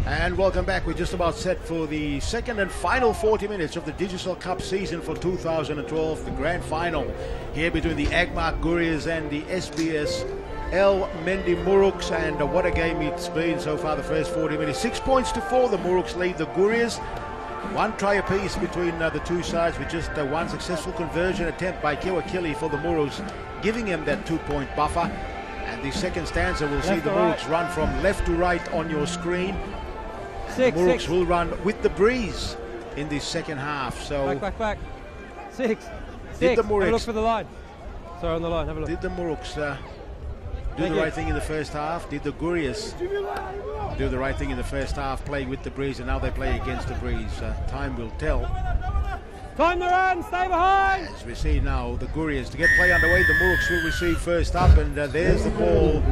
And welcome back. We're just about set for the second and final 40 minutes of the Digital Cup season for 2012, the grand final here between the Agmark gaurias and the SBS mendi muruks. And what a game it's been so far, the first 40 minutes. 6 points to 4, the muruks lead the gaurias. One try apiece between the two sides, with just one successful conversion attempt by Kewakili for the muruks, giving him that 2-point buffer. And the second stanza will see the muruks run from left to right on your screen. Muruks will run with the breeze in the second half. So back. Six. Did the Muruks have a look for the line? Sorry, on the line. Have a look. Did the Muruks do the right thing in the first half? Did the gaurias do the right thing in the first half, playing with the breeze, and now they play against the breeze? Time will tell. Time to run, stay behind! As we see now, the gaurias to get play underway, the Muruks will receive first up, and there's the ball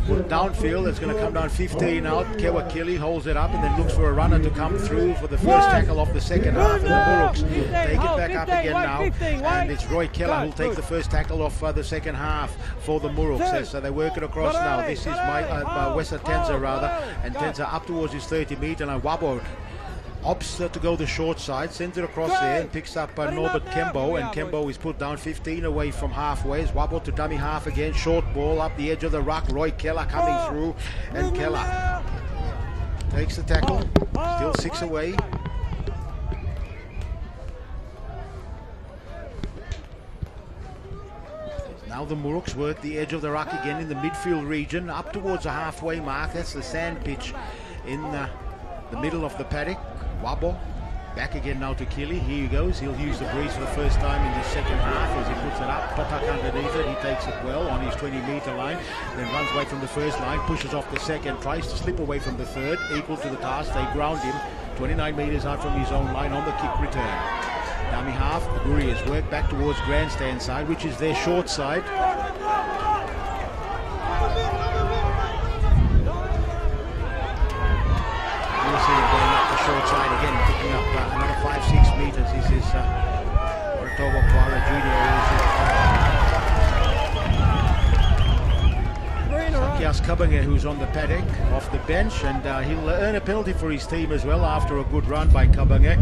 put downfield. It's going to come down 15 out. Kewakili holds it up and then looks for a runner to come through for the first tackle of the second half, and the Muruks take it back up again now, and it's Roy Keller who'll take the first tackle off the second half for the Muruks. So they work it across now. This is Wesa Tenza rather, and Tenza up towards his 30-meter line. Wabo opts to go the short side, sends it across there and picks up Norbert Kembo, and Kembo is put down 15 away from halfway. It's Wabo to dummy half again, short ball up the edge of the ruck. Roy Keller coming through, and Keller takes the tackle, still 6 away. Now the Muruks work the edge of the ruck again in the midfield region, up towards the halfway mark. That's the sand pitch in the middle of the paddock. Wabo back again now to Kili. Here he goes. He'll use the breeze for the first time in the second half as he puts it up. Patak underneath it. He takes it well on his 20-meter line. Then runs away from the first line, pushes off the second, tries to slip away from the third. Equal to the task. They ground him 29 meters out from his own line on the kick return. Dummy half. The gaurias work back towards grandstand side, which is their short side. Short side again, picking up another 5-6 meters. This is Ortovo Kuala Junior. Sakias Kabange, who's on the paddock off the bench, and he'll earn a penalty for his team as well after a good run by Kabange.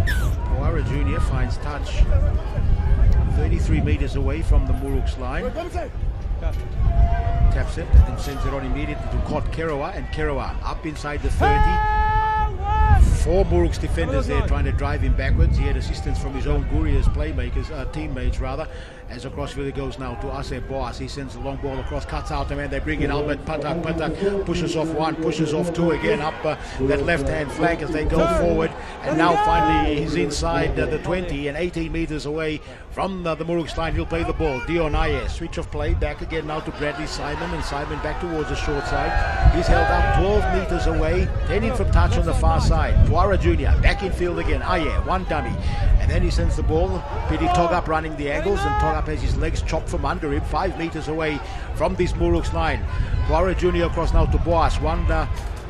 Kuala Junior finds touch 33 meters away from the Muruks line. Taps it and sends it on immediately to Kot Kerawa, and Kerawa up inside the 30. 4 Muruks defenders there trying to drive him backwards. He had assistance from his own gaurias playmakers, teammates rather. As across field it goes now to Asir Boas. He sends the long ball across, cuts out the man. They bring in Albert Patak. Patak pushes off 1, pushes off 2 again up that left-hand flank as they go forward. And now finally he's inside the 20 and 18 meters away from the Muruks line. He'll play the ball. Dion Aye, switch of play back again now to Bradley Simon, and Simon back towards the short side. He's held up 12 meters away, 10 in from touch on the far side. Tuara Junior back in field again. Aye, 1 dummy. And then he sends the ball. Pity Togup running the angles, and Togup has his legs chopped from under him, 5 meters away from this Muruks line. Tuara Junior across now to Boas. 1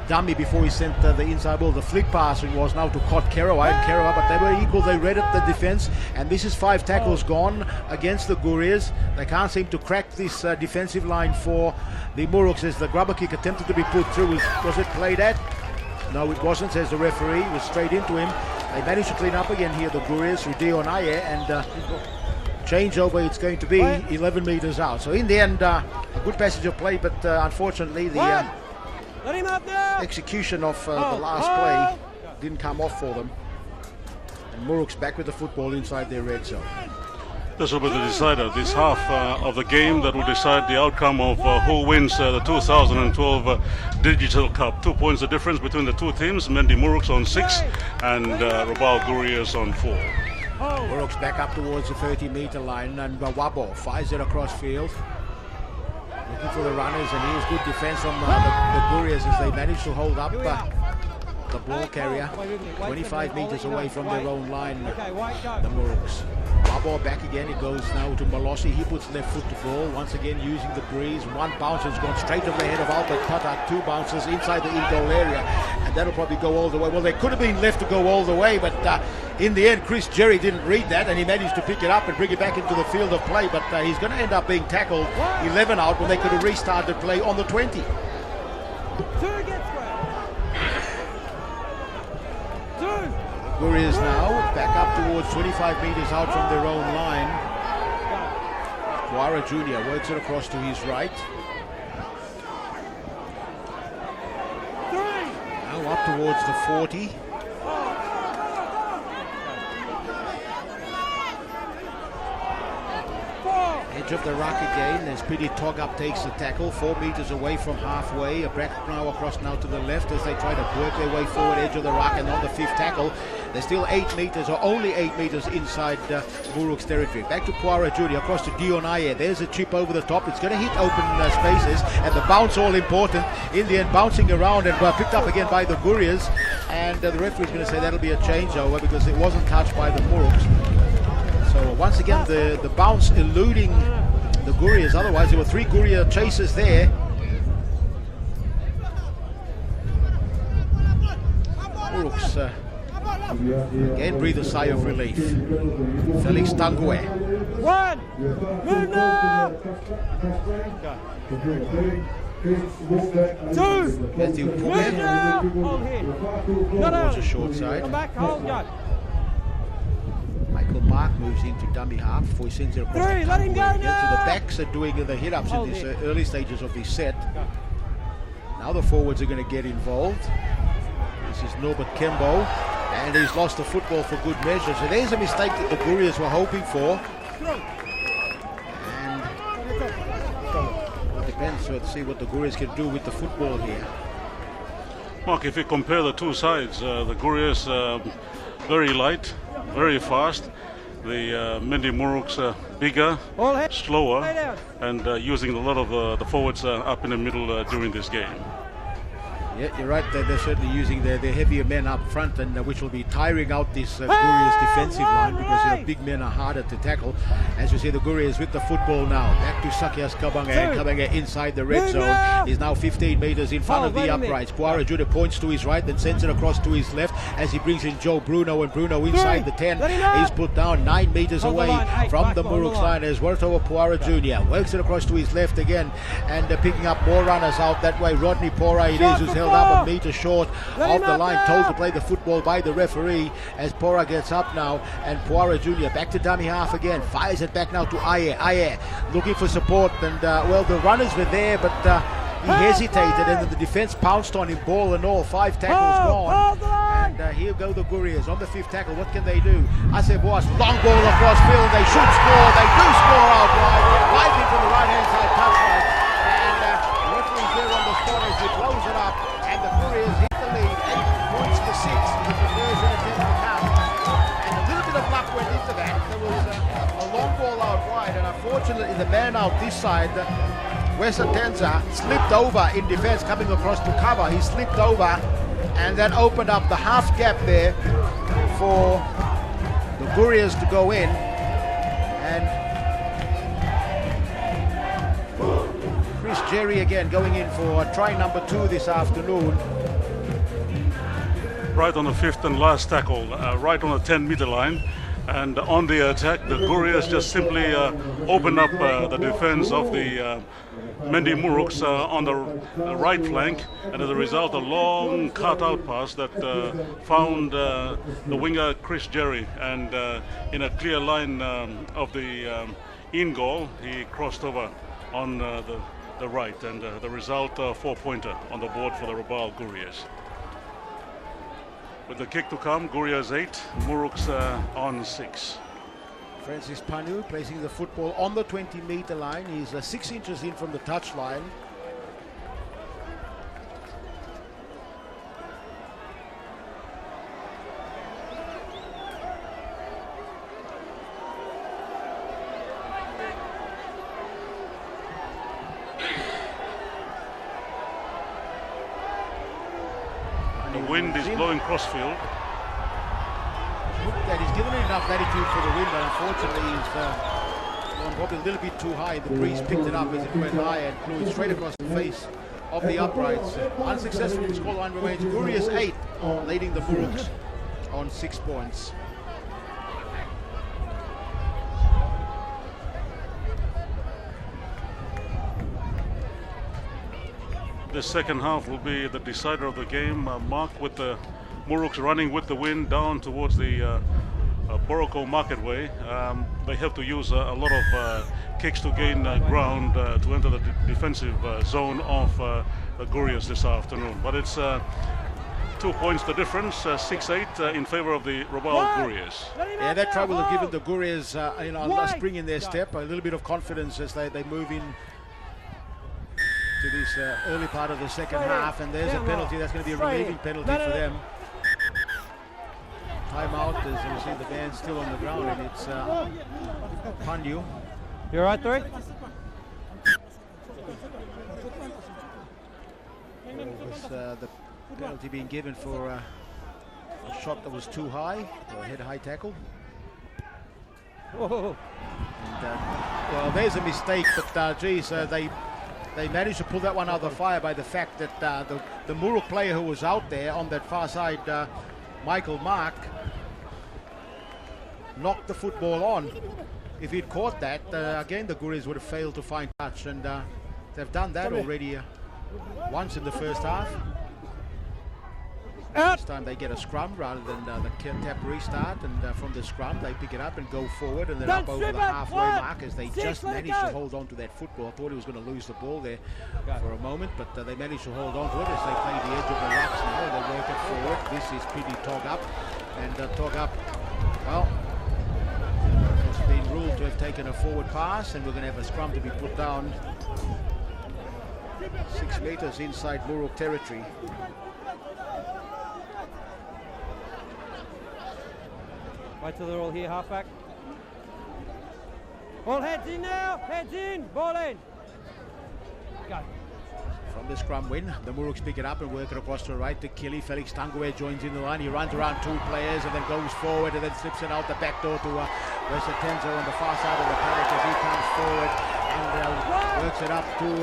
dummy before he sent the inside ball. The flick pass was now to Kot Kerawa, and Kerawa, but they were equal. They read at the defense, and this is 5 tackles gone against the gaurias. They can't seem to crack this defensive line for the Muruks as the grubber kick attempted to be put through. Was it played at? No, it wasn't, says the referee. It was straight into him. They managed to clean up again here, the gaurias, through Dion Aye, and changeover it's going to be 11 meters out. So in the end, a good passage of play, but unfortunately the execution of the last play didn't come off for them. And Muruks back with the football inside their red zone. This will be the decider, this half of the game that will decide the outcome of who wins the 2012 Digital Cup. 2 points the difference between the two teams. Mendi Muruks on 6 and Rabaul gaurias on 4. Muruks back up towards the 30-meter line, and Wabo fires it across field. Looking for the runners, and here's good defense from the gaurias as they manage to hold up the ball carrier 25 meters away from their own line, the Muruks. Wabo back again, it goes now to Malossi. He puts left foot to ball, once again using the breeze. 1 bounce has gone straight over the head of Albert Patak. 2 bounces inside the in-goal area, and that'll probably go all the way. Well, they could have been left to go all the way, but In the end, Chris Jerry didn't read that, and he managed to pick it up and bring it back into the field of play, but he's going to end up being tackled 11 out when they could have restarted play on the 20. 2 against square. 2. Gaurias now back up towards 25 metres out from their own line. Quara Jr. works it across to his right. 3. Now up towards the 40. Edge of the ruck again as Pidi Togup takes the tackle 4 metres away from halfway. A back now across now to the left as they try to work their way forward, edge of the ruck, and on the 5th tackle they're still 8 metres or only 8 metres inside Muruks territory. Back to Quara Jr. across to Dion Ayer. There's a chip over the top. It's going to hit open spaces, and the bounce all important. In the end, bouncing around and picked up again by the Gaurias, and the referee's going to say that'll be a changeover because it wasn't touched by the Muruks. So once again the bounce eluding the Gaurias. Otherwise there were 3 Gauria chasers there. Muruks again breathe a sigh of relief. Felix Tangue. 1. Move now. 2. Matthew Move Pume now. Hold here. Not towards out. the short side. Come back. Hold. Go. Michael Mark moves into dummy half before he sends it across. 3. Let him go So the now. backs are doing the hit-ups in Hold this it. early stages of this set. Now the forwards are going to get involved. This is Norbert Kembo, and he's lost the football for good measure. So there's a mistake that the Gaurias were hoping for. And it depends, so let's see what the Gaurias can do with the football here. Mark, if you compare the two sides, the Gaurias very light, very fast. The Mendi Muruks bigger, All hands. slower, Lay down. and using a lot of the forwards up in the middle during this game. Yeah, you're right. They're certainly using their heavier men up front, and which will be tiring out this Gaurias defensive line because big men are harder to tackle. As you see, the Gaurias with the football now. Back to Sakias Kabanga, and Kabanga inside the red zone. He's now 15 metres in front of the uprights. Quara Jr. points to his right, then sends it across to his left as he brings in Joe Bruno, and Bruno inside the 10. He's put down 9 metres away from the Muruks line as worked over Quara Jr. Works it across to his left again, and picking up more runners out that way. Rodney Pora it is, who's held up a metre short of the line, told to play the football by the referee as Pora gets up now, and Quara Jr. back to dummy half again, fires it back now to Ayer. Ayer looking for support, and well, the runners were there, but he hesitated, and then the defence pounced on him, ball and all. 5 tackles gone, and here go the Gaurias on the 5th tackle. What can they do? Boas, long ball across field, they should score. They do score outright, right into the right-hand side touchline, and the referee's there on the spot as he blows it up, and the Gaurias hit the lead, 8 points to 6 in the conversion attempt to count. And a little bit of luck went into that. There was a long ball out wide, and unfortunately the man out this side, Wesa Tenza, slipped over in defense coming across to cover. He slipped over and then opened up the half gap there for the Gaurias to go in. And Chris Jerry again going in for try number 2 this afternoon. Right on the 5th and last tackle, right on the 10-meter line. And on the attack, the Gaurias just simply opened up the defense of the Mendi Muruks on the right flank, and as a result, a long cut-out pass that found the winger Chris Jerry, and in a clear line of the in goal, he crossed over on the right, and the result, 4-pointer on the board for the Rabaul Gaurias. With the kick to come, Gaurias 8, Muruks on 6. Francis Panu placing the football on the 20-meter line. He's 6 inches in from the touch line. The wind is blowing crossfield. That he's given it enough latitude for the wind, but unfortunately he's gone probably a little bit too high. The breeze picked it up as it went high and blew it straight across the face of the uprights. Unsuccessful. The scoreline remains Gaurias 8, leading the Muruks on 6 points. this second half will be the decider of the game. Mark with the Muruks running with the wind down towards the Boroko Marketway. They have to use a lot of kicks to gain ground to enter the defensive zone of the Gaurias this afternoon. But it's 2 points the difference, 6-8 in favor of the Rabaul Gaurias. Yeah, that try will have given the Gaurias a spring in their step, a little bit of confidence as they move in to this early part of the second half. And there's a penalty. That's going to be a relieving penalty for them. Timeout, as you see the band still on the ground, and it's Panyu. You all right, Three? The penalty being given for a shot that was too high, or a head-high tackle. Whoa. And, well, there's a mistake, but they managed to pull that one out of the fire by the fact that the Muruk player who was out there on that far side, Michael Mark, knocked the football on. If he'd caught that, again the Gaurias would have failed to find touch, and they've done that already once in the first half. This time they get a scrum rather than the tap restart, and from the scrum they pick it up and go forward, and then up over the halfway mark as they just managed to hold on to that football. I thought he was going to lose the ball there for a moment, but they managed to hold on to it as they play the edge of the rucks now. They work it forward. This is pretty Tog up, and Tog up, well, it's been ruled to have taken a forward pass, and we're going to have a scrum to be put down 6 meters inside Muruk territory. Wait till they're all here, halfback. All heads in now, heads in, ball in. Go. From the scrum win, the Muruks pick it up and work it across to the right to Kili. Felix Tanguay joins in the line. He runs around 2 players and then goes forward and then slips it out the back door to Wesa Tenzo on the far side of the paddock as he comes forward and works it up to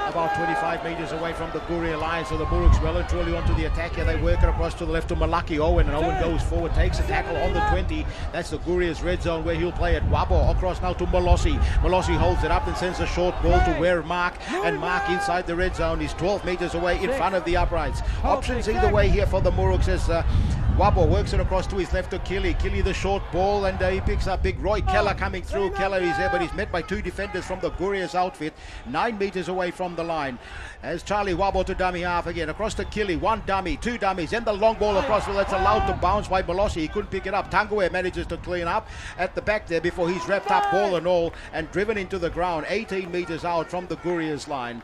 about 25 metres away from the Gauria line. So the Muruks well and truly onto the attack here. They work it across to the left to Malaki Owen, and Owen goes forward, takes a tackle on the 20. That's the Gauria's red zone where he'll play it. Wabo across now to Molossi. Molossi holds it up and sends a short ball to where Mark, and Mark inside the red zone is 12 metres away in front of the uprights. Options either way here for the Muruks as Wabo works it across to his left to Kili. Kili the short ball, and he picks up big Roy Keller coming through. Keller is there, but he's met by 2 defenders from the Gauria's outfit, 9 metres away from the line. As Charlie Wabo to dummy half again, across to Kili, 1 dummy, 2 dummies, and the long ball across, well, that's allowed to bounce by Molossi. He couldn't pick it up. Tanguay manages to clean up at the back there before he's wrapped up ball and all and driven into the ground, 18 metres out from the Gauria's line.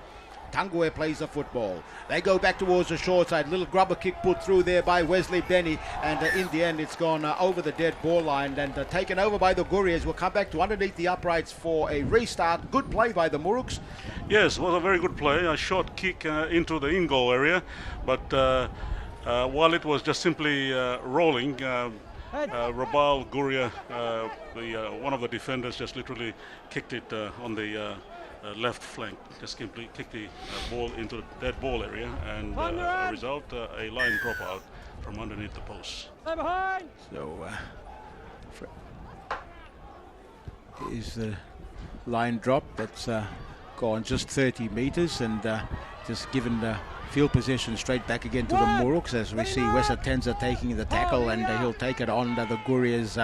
Tanguay plays the football. They go back towards the short side. Little grubber kick put through there by Wesley Denny, and in the end it's gone over the dead ball line and taken over by the Gaurias. We'll come back to underneath the uprights for a restart. Good play by the Muruks. Yes, it was a very good play. A short kick into the in-goal area, but while it was just simply rolling, Rabaul Gauria, one of the defenders, just literally kicked it on the left flank, just simply kicked the ball into the dead ball area, and a result, a line dropout from underneath the post. So is the line drop that's gone just 30 metres and just given the field possession straight back again to the Muruks as we see Wesa Tenza taking the tackle, and he'll take it on the Gauria's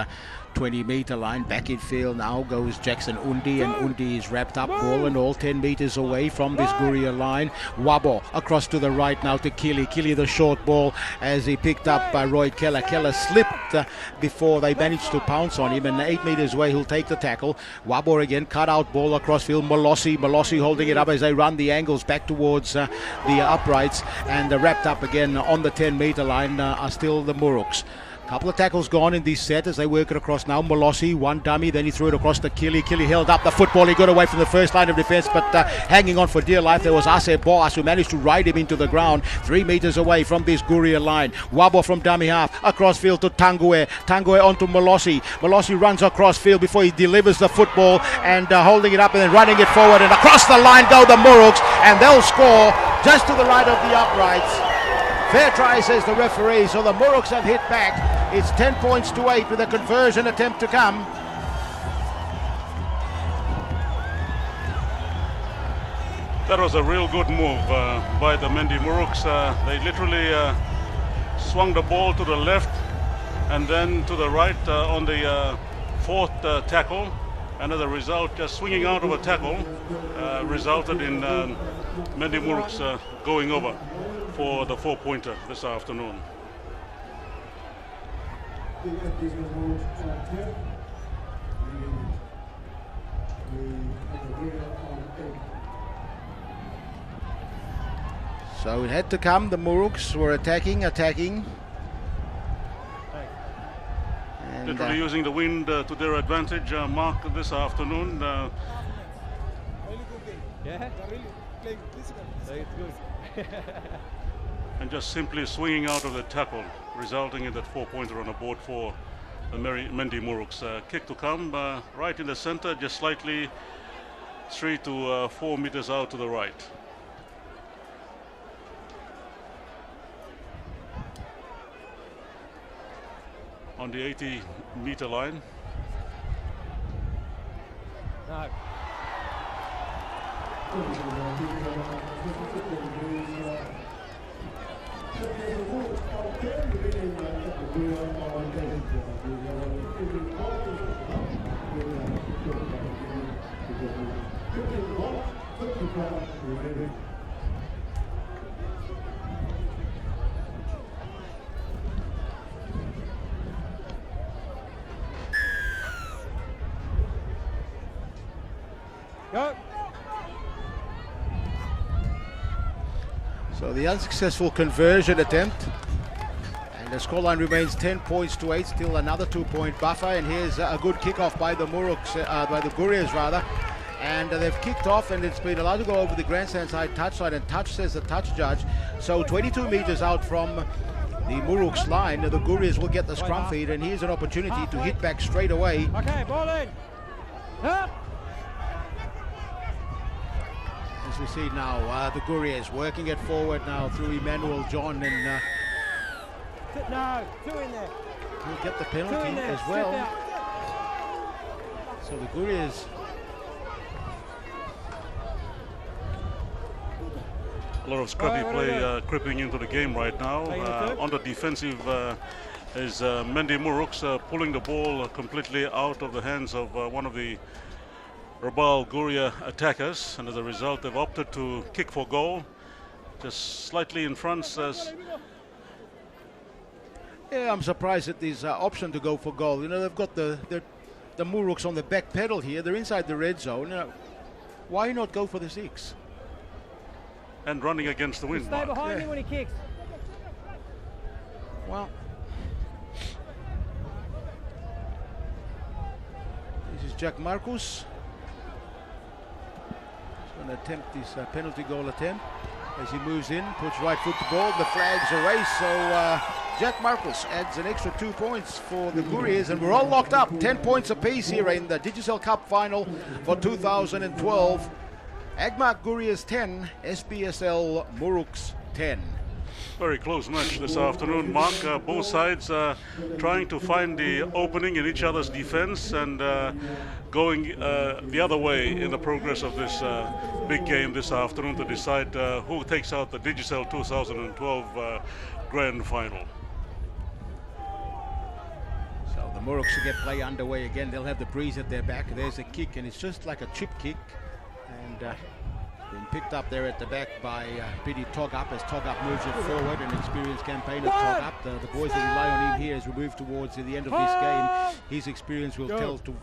20-metre line. Back in field now goes Jackson Undi, and Undi is wrapped up ball and all 10 metres away from this Gauria line. Wabo across to the right now to Kili. Kili the short ball as he picked up by Roy Keller. Keller slipped before they managed to pounce on him, and 8 metres away he'll take the tackle. Wabo again, cut out ball across field. Molossi holding it up as they run the angles back towards the uprights, and wrapped up again on the 10-metre line are still the Muruks. Couple of tackles gone in this set as they work it across now. Molossi, 1 dummy, then he threw it across to Kili. Kili held up the football. He got away from the first line of defence, but hanging on for dear life there was Ase Boas, who managed to ride him into the ground 3 metres away from this Gauria line. Wabo from dummy half across field to Tanguay. Tanguay onto Molossi. Molossi runs across field before he delivers the football, and holding it up and then running it forward, and across the line go the Muruks, and they'll score just to the right of the uprights. Fair try, says the referee, so the Muruks have hit back. It's 10 points to 8 with a conversion attempt to come. That was a real good move by the Mendi Muruks. They literally swung the ball to the left and then to the right on the fourth tackle, and as a result, just swinging out of a tackle resulted in Mendi Muruks going over for the 4-pointer this afternoon. So it had to come. The Muruks were attacking. And, literally using the wind to their advantage, Mark, this afternoon. Yeah? They're really playing physical. It's good. And just simply swinging out of the tackle, resulting in that 4-pointer on the board for the Mendi Muruks. Kick to come right in the center, just slightly 3 to 4 meters out to the right. On the 80-meter line. No. Go. So the unsuccessful conversion attempt, and the scoreline remains 10 points to 8. Still another 2-point buffer, and here's a good kickoff by the Muruks, by the Gaurias rather, and they've kicked off, and it's been allowed to go over the grandstand side touchline, and touch says the touch judge. So 22 meters out from the Muruks line, the Gaurias will get the scrum feed, and here's an opportunity to hit back straight away. Okay, ball in. Up. As we see now, the Gaurias working it forward now through Emmanuel John, and No, 2 in there. he'll get the 2 penalty in there. as well. So the Gaurias A lot of scrappy play creeping into the game right now. On the defensive is Mendi Muruks pulling the ball completely out of the hands of one of the Rabal Gauria attackers, and as a result they've opted to kick for goal, just slightly in front. Yeah, I'm surprised at this option to go for goal. You know, they've got the Muruks on the back pedal here. They're inside the red zone. You know, why not go for the 6? And running against the wind. Stay behind him when he kicks. Well, this is Jack Marcus. He's going to attempt this penalty goal attempt. As he moves in, puts right foot to ball, the flag's erased, so Jack Marcus adds an extra 2 points for the Gaurias, and we're all locked up, 10 points apiece here in the Digicel Cup final for 2012. Agmark Gaurias 10, SBSL Muruks 10. Very close match this afternoon, Mark. Both sides trying to find the opening in each other's defense and going the other way in the progress of this big game this afternoon to decide who takes out the Digicel 2012 Grand Final. So the Muruks will get play underway again. They'll have the breeze at their back. There's a kick, and it's just like a chip kick. And been picked up there at the back by Pidi Togup as Togup moves it forward. An experienced campaigner, Togup. The boys that rely on him here as we move towards the end of this game. His experience will tell to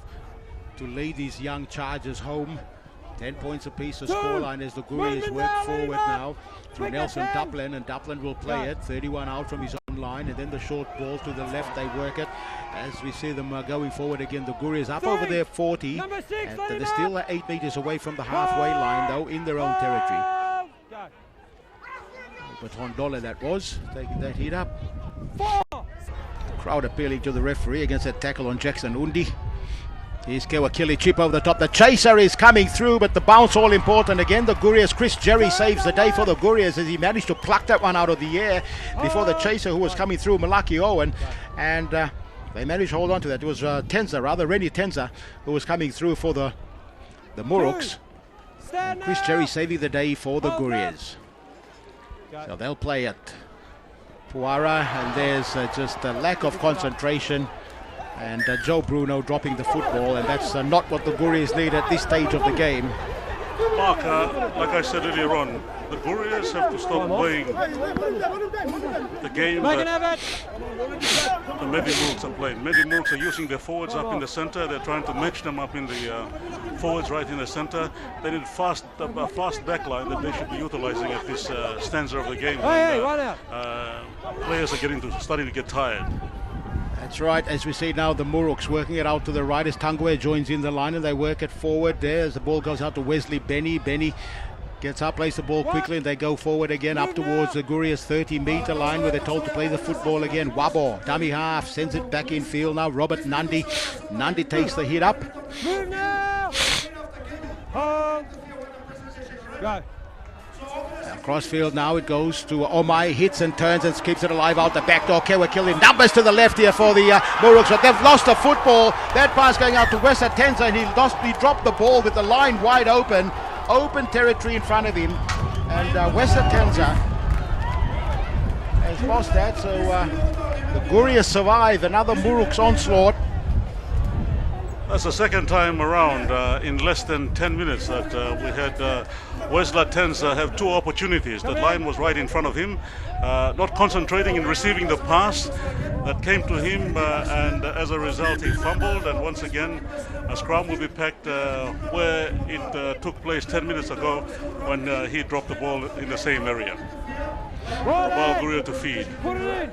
lead these young chargers home. 10 points apiece, the scoreline as the Gaurias work forward now through Nelson Duplin, and Duplin will play it. 31 out from his own line, and then the short ball to the left, they work it as we see them going forward again. The Gaurias up over their 40, and they're still 8 meters away from the halfway line though, in their own territory. But Hondola that was, taking that hit up. Crowd appealing to the referee against that tackle on Jackson Undi. Here's Kewakili, chip over the top. The chaser is coming through, but the bounce all important again. The Gaurias, Chris Jerry saves the day for the Gaurias as he managed to pluck that one out of the air before the chaser who was coming through, Malaki Owen, and they managed to hold on to that. It was Rennie Tenza, who was coming through for the Muruks. Stand Chris now. Cherry saving the day for the Hold Gaurias. Go. So they'll play it. Puara, and there's just a lack of concentration. And Joe Bruno dropping the football, and that's not what the Gaurias need at this stage of the game. Mark, like I said earlier on, the Gaurias have to stop playing the game They can that have it. the mendi muruks are playing. Mendi muruks are using their forwards up in the center. They're trying to match them up in the forwards right in the center. They need a fast backline that they should be utilizing at this stanza of the game. Hey, one out. Players are starting to get tired. That's right, as we see now the Muruks working it out to the right as Tangwe joins in the line and they work it forward there as the ball goes out to Wesley Benny. Benny gets up, plays the ball quickly, and they go forward again up towards the Gaurias 30-meter line where they're told to play the football again. Wabo, dummy half, sends it back in field now. Robert Nundy. Nundy takes the hit up. Move now. Hold. Go. Crossfield now, it goes to Omai, hits and turns and keeps it alive out the back door. Kewa killing numbers to the left here for the Muruks, but they've lost the football. That pass going out to Wesa Tenza, and he dropped the ball with the line wide open territory in front of him, and Wesa Tenza has lost that. So the Gaurias survive another Muruks onslaught. That's the second time around in less than 10 minutes that we had Wesley Tenza have two opportunities. The line was right in front of him, not concentrating in receiving the pass that came to him, and as a result he fumbled, and once again a scrum will be packed where it took place 10 minutes ago when he dropped the ball in the same area. Ball Gauria to feed. Put it in.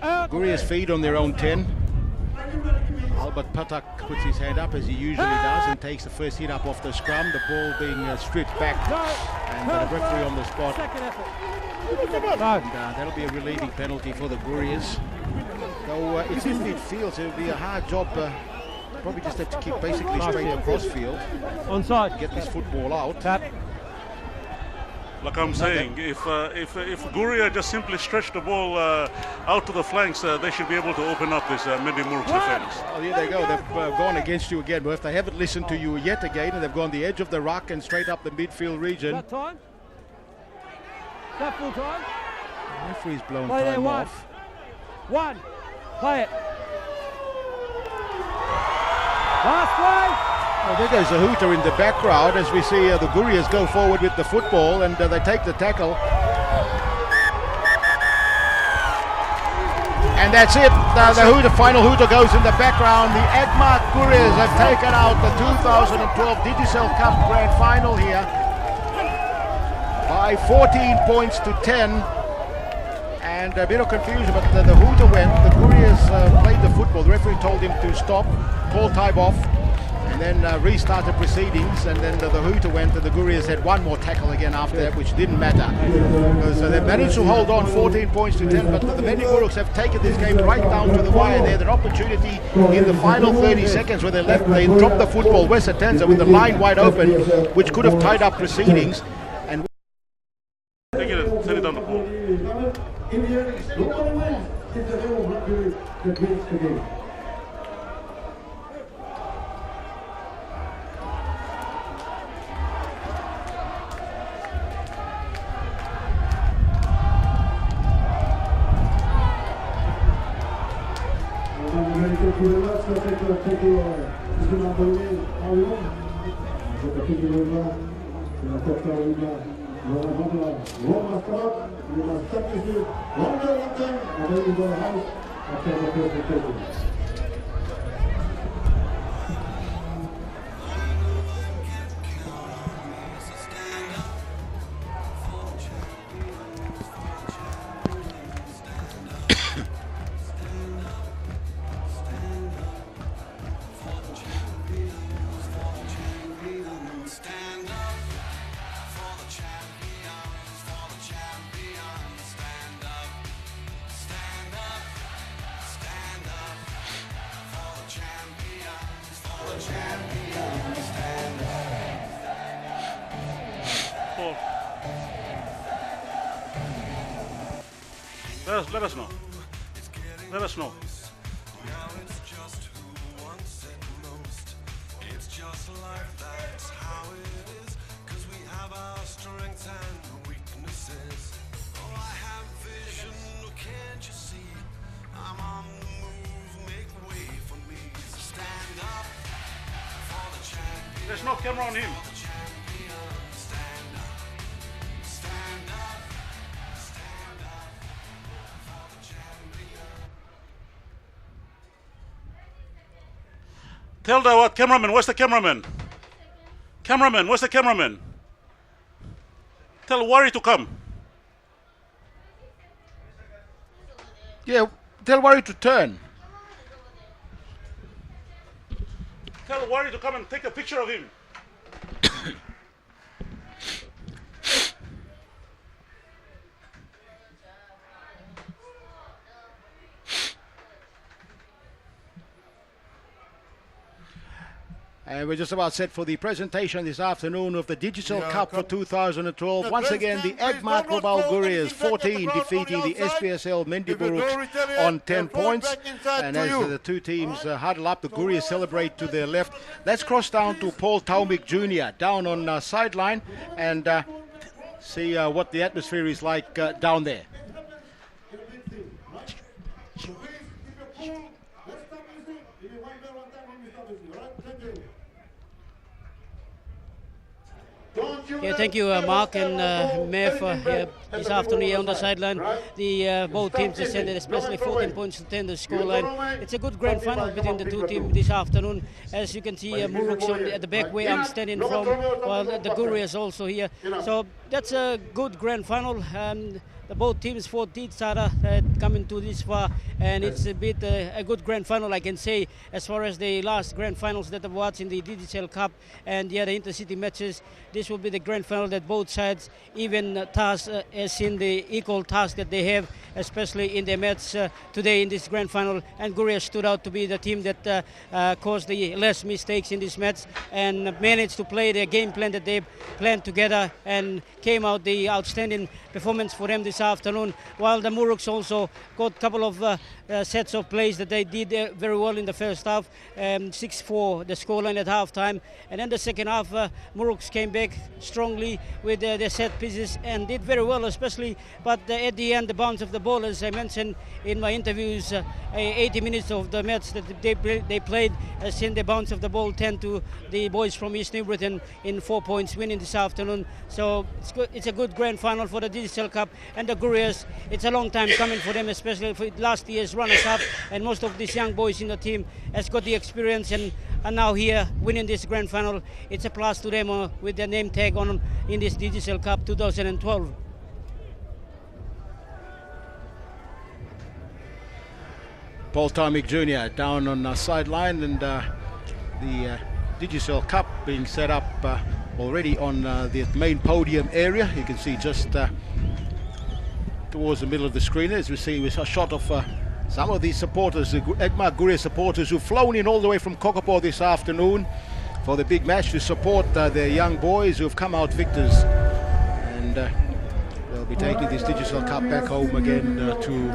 Out. Gaurias feed on their own 10. Albert Patak puts his hand up as he usually does and takes the first hit up off the scrum, the ball being stripped back, and the referee on the spot. Second effort. And that'll be a relieving penalty for the Gaurias. So it's in midfield, so it'll be a hard job. Probably just have to keep basically straight across field, Onside. get this football out. Tap. Like I'm saying, if Gauria just simply stretch the ball out to the flanks, they should be able to open up this mendi muruks defense. Oh, here they go. They've gone against you again. But if they haven't listened to you yet again, and they've gone the edge of the ruck and straight up the midfield region. That time. That full time. The referee's blown Play there, time one. off. One. Play it. Last play. Well, there goes the hooter in the background as we see the Gaurias go forward with the football, and they take the tackle. And that's it. The final hooter goes in the background. The Agmark Gaurias have taken out the 2012 Digicel Cup Grand Final here by 14 points to 10. And a bit of confusion, but the hooter went. The Gaurias played the football. The referee told him to stop, call time off, and then restarted proceedings, and then the hooter went, and the Gaurias had one more tackle again after that, which didn't matter. So they managed to hold on 14 points to 10, but the Mendi Muruks have taken this game right down to the wire. They had an opportunity in the final 30 seconds where they dropped the football. Wesa Tenza with the line wide open, which could have tied up proceedings. And Take it and send it down the ball. Let us know. Let us know. life, that's how it is. 'Cause we have our strengths and weaknesses. Oh, I have vision, oh, can't you see? I'm on the move, make way for me. So stand up for the champion. There's no camera on him. For the champion. Stand up. Stand up. Stand up for the champion. Tell the what? Cameraman, where's the cameraman? Cameraman, where's the cameraman? Tell Wari to come. Yeah, tell Wari to turn. Tell Wari to come and take a picture of him. And we're just about set for the presentation this afternoon of the Digital Cup for 2012. Once again, the Agmark gaurias 14 defeating the SPSL Mendi Muruks on 10 points. And as the two teams huddle up, the Gaurias celebrate to their left. Let's cross down to Paul Taumik Jr. down on sideline and see what the atmosphere is like down there. Yeah, thank you, Mark and Mev, here this afternoon here on the sideline. The both teams descended, especially 14 points to 10 the scoreline. It's a good grand final between the two teams this afternoon. As you can see, Muruks at the back where I'm standing from, while the Gaurias also here. So that's a good grand final. The both teams fought each other coming to this far, and it's a bit a good grand final, I can say, as far as the last grand finals that I've watched in the Digital Cup and the other intercity matches. This will be the grand final that both sides even task as in the equal task that they have, especially in their match today in this grand final. And Gaurias stood out to be the team that caused the less mistakes in this match and managed to play their game plan that they planned together, and came out the outstanding performance for them this afternoon, while the Muruks also got a couple of sets of plays that they did very well in the first half. 6-4 the scoreline at halftime, and then the second half Muruks came back strongly with their set pieces and did very well, especially but at the end the bounce of the ball, as I mentioned in my interviews, 80 minutes of the match that they played has seen the bounce of the ball 10 to the boys from East New Britain in 4 points winning this afternoon. So it's a good grand final for the Digital Cup, and the Gaurias, it's a long time coming for them, especially for last year's runners-up, and most of these young boys in the team has got the experience and are now here winning this grand final. It's a plus to them with their name tag on in this Digital Cup 2012. Paul Taumik Jr. down on the sideline, and the Digital Cup being set up already on the main podium area. You can see just towards the middle of the screen as we see a shot of some of these supporters, the Agmark Gauria supporters who've flown in all the way from Kokopo this afternoon for the big match to support their young boys who have come out victors, and they'll be taking this Digital Cup back home again to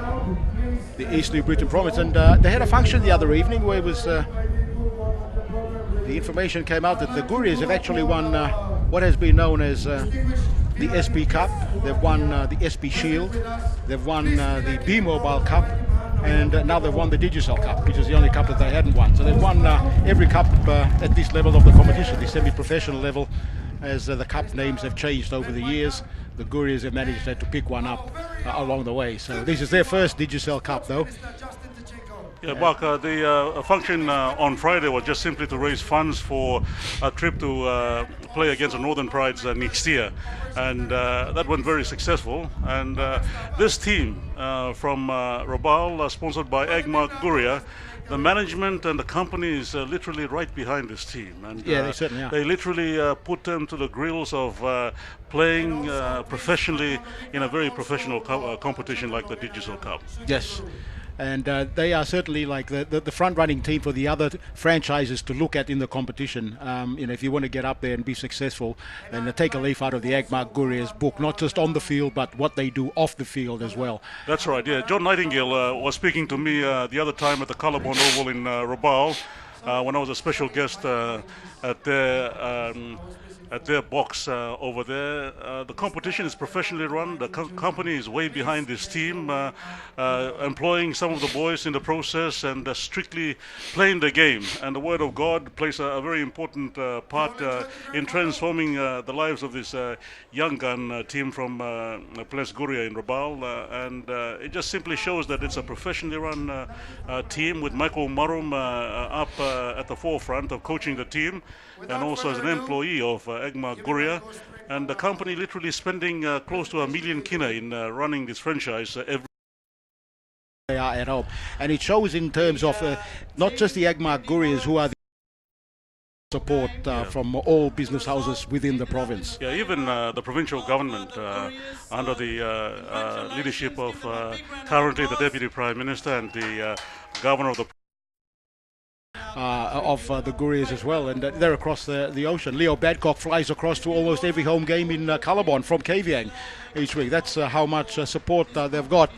the East New Britain province. And they had a function the other evening where it was the information came out that the Gaurias have actually won what has been known as the SP Cup. They've won the SP Shield, they've won the B-Mobile Cup, and now they've won the Digital Cup, which is the only cup that they hadn't won. So they've won every cup at this level of the competition, the semi-professional level, as the cup names have changed over the years. The Gaurias have managed to pick one up along the way. So this is their first Digital Cup though. Yeah, Mark, the function on Friday was just simply to raise funds for a trip to play against the Northern Prides next year, and that went very successful. And this team from Rabaul, sponsored by Agmark Gauria, the management and the company is literally right behind this team, and yeah, they certainly are. They literally put them to the grills of playing professionally in a very professional competition like the Digital Cup. Yes. And they are certainly like the front-running team for the other franchises to look at in the competition. If you want to get up there and be successful, then take a leaf out of the Agmark Gauria's book, not just on the field, but what they do off the field as well. That's right, yeah. John Nightingale was speaking to me the other time at the Colorbond Oval in Rabaul. when I was a special guest at their box over there. The competition is professionally run. The company is way behind this team, employing some of the boys in the process and strictly playing the game. And the Word of God plays a very important part in transforming the lives of this young gun team from Place Guria in Rabaul. And it just simply shows that it's a professionally run team with Michael Marum up at the forefront of coaching the team, and also as an employee of Agmark Gauria, and the company literally spending close to $1 million kina in running this franchise every. They are at home, and it shows in terms of not just the Agmark Gaurias, who are the support from all business houses within the province. Yeah, even the provincial government under the leadership of currently the Deputy Prime Minister and the Governor of the the Gaurias as well, and they're across the ocean. Leo Badcock flies across to almost every home game in Callabon from Kavieng each week. That's how much support they've got.